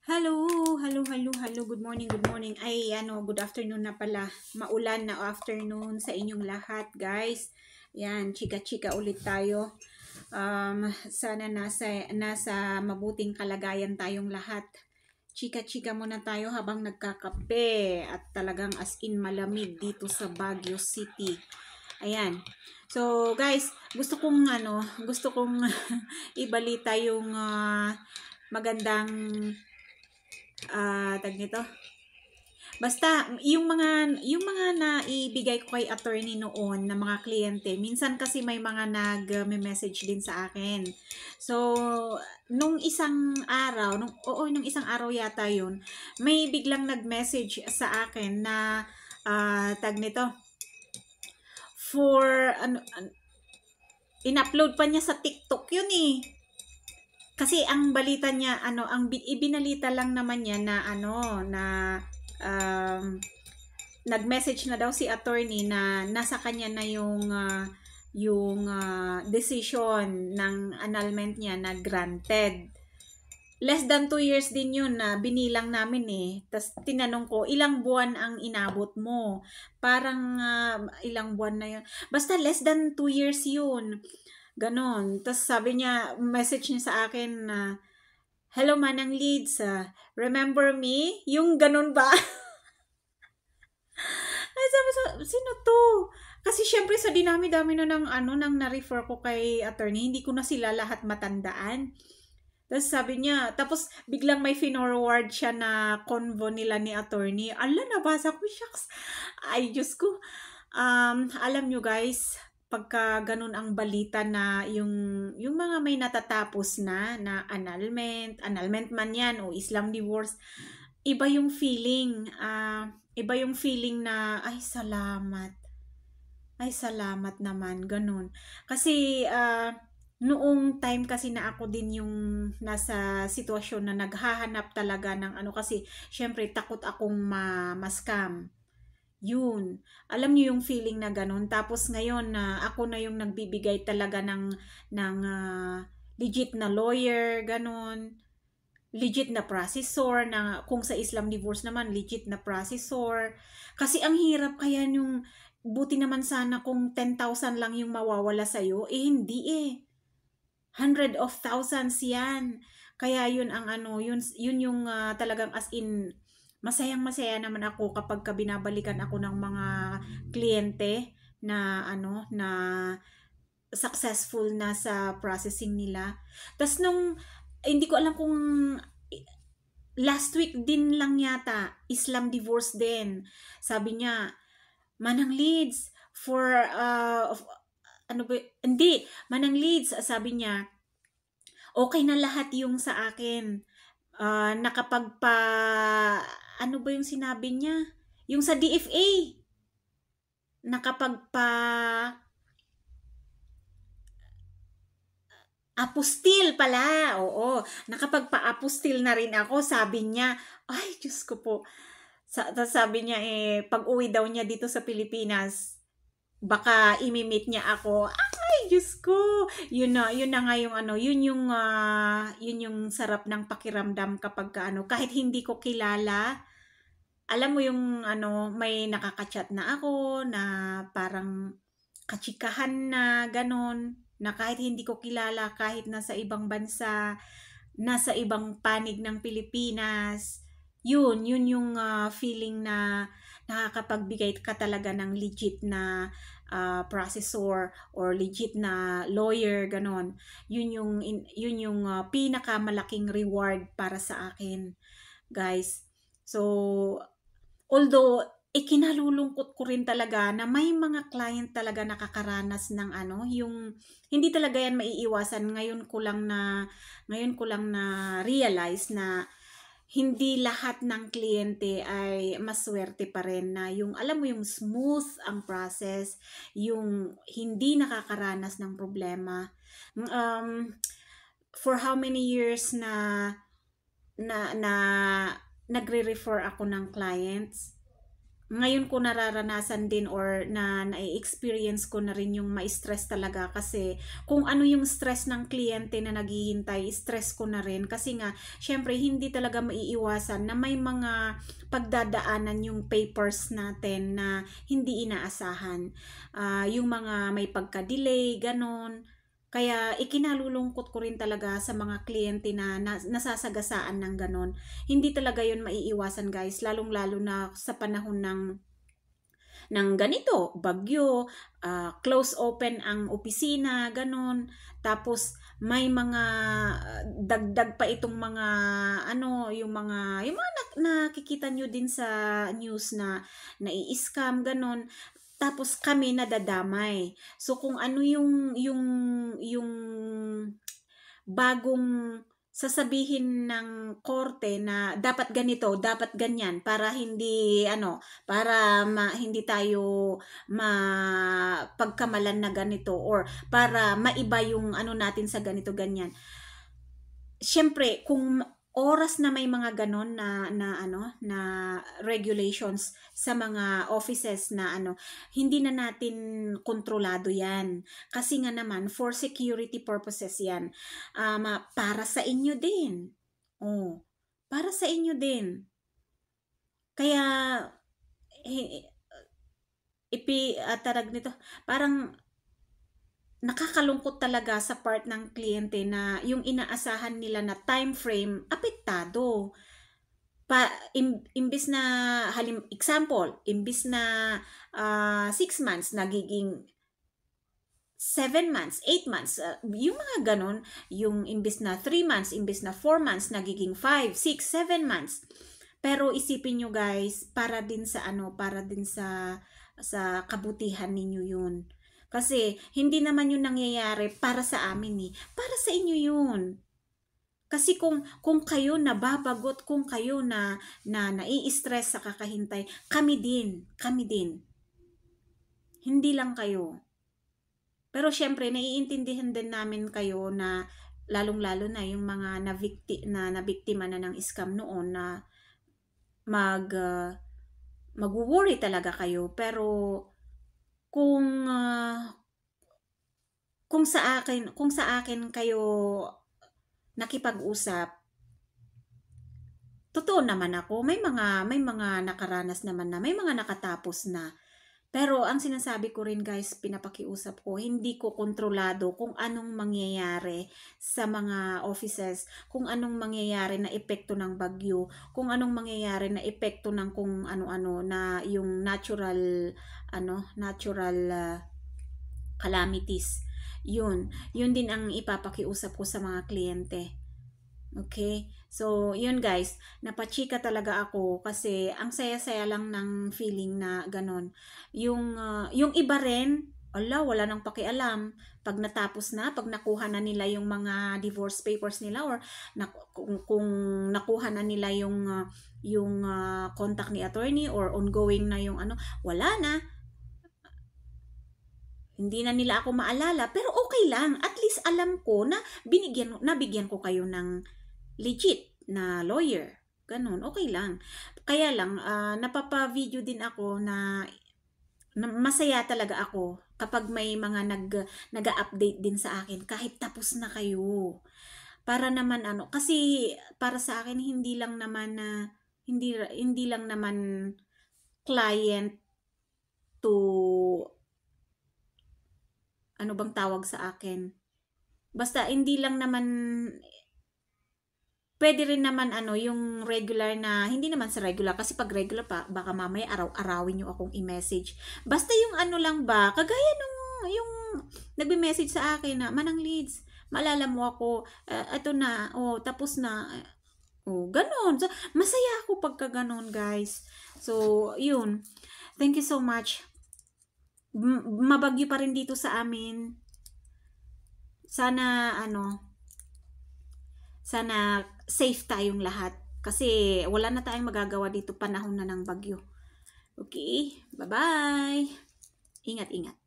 Hello, hello, hello, hello. Good morning, good morning. Ay, good afternoon na pala. Maulan na afternoon sa inyong lahat, guys. Yan, chika-chika ulit tayo. Sana nasa mabuting kalagayan tayong lahat. Chika-chika muna tayo habang nagkakape at talagang as in malamig dito sa Baguio City. Ayan. So, guys, gusto kong ibalita yung magandang tag nito. Basta yung mga naibigay ko kay attorney noon na mga kliyente, minsan kasi may mga nag-message din sa akin. So, nung isang araw, nung isang araw yata yun, may biglang nag-message sa akin na tag nito for in-upload pa niya sa TikTok yun eh. Kasi ang balita niya, ibinalita lang naman niya na nag-message na daw si attorney na nasa kanya na yung decision ng annulment niya na granted. Less than 2 years din yun na binilang namin eh. Tapos tinanong ko, ilang buwan ang inabot mo? Parang ilang buwan na yun. Basta less than 2 years yun. Ganon. Tapos sabi niya, message niya sa akin na, hello Manang Leeds, remember me? Yung ganon ba? Ay, sabi sa, sino to? Kasi syempre sa dinami-dami na nang na-refer ko kay attorney, hindi ko na sila lahat matandaan. Tapos sabi niya, tapos biglang may finorward siya na convo nila ni attorney. Ala, nabasa ko, shucks. Ay, Diyos ko. Alam nyo guys, pagka ganun ang balita na yung mga may natatapos na annulment man yan o Islam divorce, iba yung feeling. Iba yung feeling na, ay salamat naman, ganun. Kasi, noong time kasi na ako din yung nasa sitwasyon na naghahanap talaga ng kasi syempre takot akong ma-scam. Yun. Alam niyo yung feeling na ganun. Tapos ngayon na ako na yung nagbibigay talaga ng legit na lawyer, ganun. Legit na processor na kung sa Islam divorce naman legit na processor. Kasi ang hirap kaya yung buti naman sana kung 10,000 lang yung mawawala sa'yo. Hindi eh. Hundred of thousands yan. Kaya yun ang yun yung talagang as in masayang-masaya naman ako kapag binabalikan ako ng mga kliyente na na successful na sa processing nila. Tas nung hindi ko alam kung last week din lang yata, Islam divorce din. Sabi niya, Manang Leeds for hindi, Manang Leeds, sabi niya, okay na lahat yung sa akin. Nakapagpa, ano ba yung sinabi niya? Yung sa DFA, nakapagpa, apostil pala, oo. Nakapagpa-apostil na rin ako, sabi niya. Ay, Diyos ko po. Sabi niya pag uwi daw niya dito sa Pilipinas, baka imimit niya ako. Ay, Diyos ko. Yun na nga yung yun yung sarap ng pakiramdam kapag kahit hindi ko kilala, alam mo yung may nakaka-chat na ako na parang kachikahan na ganon, na kahit hindi ko kilala, kahit nasa ibang bansa, nasa ibang panig ng Pilipinas, yun yung feeling na nakakapagbigay ka talaga ng legit na processor or legit na lawyer, ganon. Yun yung pinakamalaking reward para sa akin, guys. So, although ikinalulungkot ko rin talaga na may mga client talaga nakakaranas ng yung hindi talaga yan maiiwasan. Ngayon ko lang na realize na hindi lahat ng kliyente ay maswerte pa rin na yung alam mo yung smooth ang process, yung hindi nakakaranas ng problema. For how many years na nagre-refer ako ng clients, ngayon ko nararanasan din or na-experience ko na rin yung ma-stress talaga kasi kung ano yung stress ng kliyente na naghihintay, stress ko na rin kasi nga syempre hindi talaga maiiwasan na may mga pagdadaanan yung papers natin na hindi inaasahan. Yung mga may pagka-delay, ganon. Kaya ikinalulungkot ko rin talaga sa mga kliyente na nasasagasaan ng ganon. Hindi talaga yun maiiwasan guys, lalong-lalo na sa panahon ng ganito, bagyo, close open ang opisina, ganon. Tapos may mga dagdag pa itong mga yung mga nakikita nyo din sa news na nai-scam, ganon. Tapos kami nadadamay. So kung ano yung bagong sasabihin ng korte na dapat ganito, dapat ganyan para hindi hindi tayo mapagkamalan na ganito or para maiba yung natin sa ganito ganyan. Syempre, kung oras na may mga ganon na regulations sa mga offices na hindi na natin kontrolado yan. Kasi nga naman, for security purposes yan. Para sa inyo din. Para sa inyo din. Kaya, tarag nito, parang nakakalungkot talaga sa part ng kliyente na yung inaasahan nila na time frame apektado. Imbis na example, imbis na 6 months nagiging 7 months, 8 months, yung mga ganon, yung imbis na 3 months, imbis na 4 months nagiging 5, 6, 7 months. Pero isipin nyo guys, para din sa kabutihan ninyo yun. Kasi hindi naman yun nangyayari para sa amin para sa inyo yun. Kasi kung kayo nababagot, kung kayo na nai-stress sa kakahintay, kami din. Hindi lang kayo. Pero syempre naiintindihan din namin kayo na lalong-lalo na yung mga nabiktima na ng scam noon na mag-worry talaga kayo. Pero kung sa akin kayo nakipag-usap, totoo naman ako, may mga nakaranas naman na, may mga nakatapos na. Pero ang sinasabi ko rin guys, pinapakiusap ko, hindi ko kontrolado kung anong mangyayari sa mga offices, kung anong mangyayari na epekto ng bagyo, kung anong mangyayari na epekto ng kung ano-ano na yung natural calamities. Yun din ang ipapakiusap ko sa mga kliyente. Okay? So, yun guys, napachika talaga ako kasi ang saya-saya lang ng feeling na ganon. Yung iba rin, wala nang pakialam. Pag natapos na, pag nakuha na nila yung mga divorce papers nila or kung nakuha na nila yung contact ni attorney or ongoing na yung wala na. Hindi na nila ako maalala, pero okay lang. At least alam ko na nabigyan ko kayo ng legit na lawyer. Ganun, okay lang. Kaya lang, napapa-video din ako na masaya talaga ako kapag may mga nag-update din sa akin kahit tapos na kayo. Para naman kasi para sa akin hindi lang naman client to ano bang tawag sa akin. Basta hindi lang naman pwede rin naman yung regular na, hindi naman sa regular kasi pag regular pa, baka mamaya araw-arawin nyo akong i-message. Basta yung lang ba, kagaya yung nagbe-message sa akin na, Manang Leads, maalala mo ako, eto na, tapos na, ganon. So, masaya ako pagka ganon guys. So, yun. Thank you so much. Mabagyo pa rin dito sa amin. Sana safe tayong lahat kasi wala na tayong magagawa dito, panahon na ng bagyo. Okay, bye-bye. Ingat-ingat.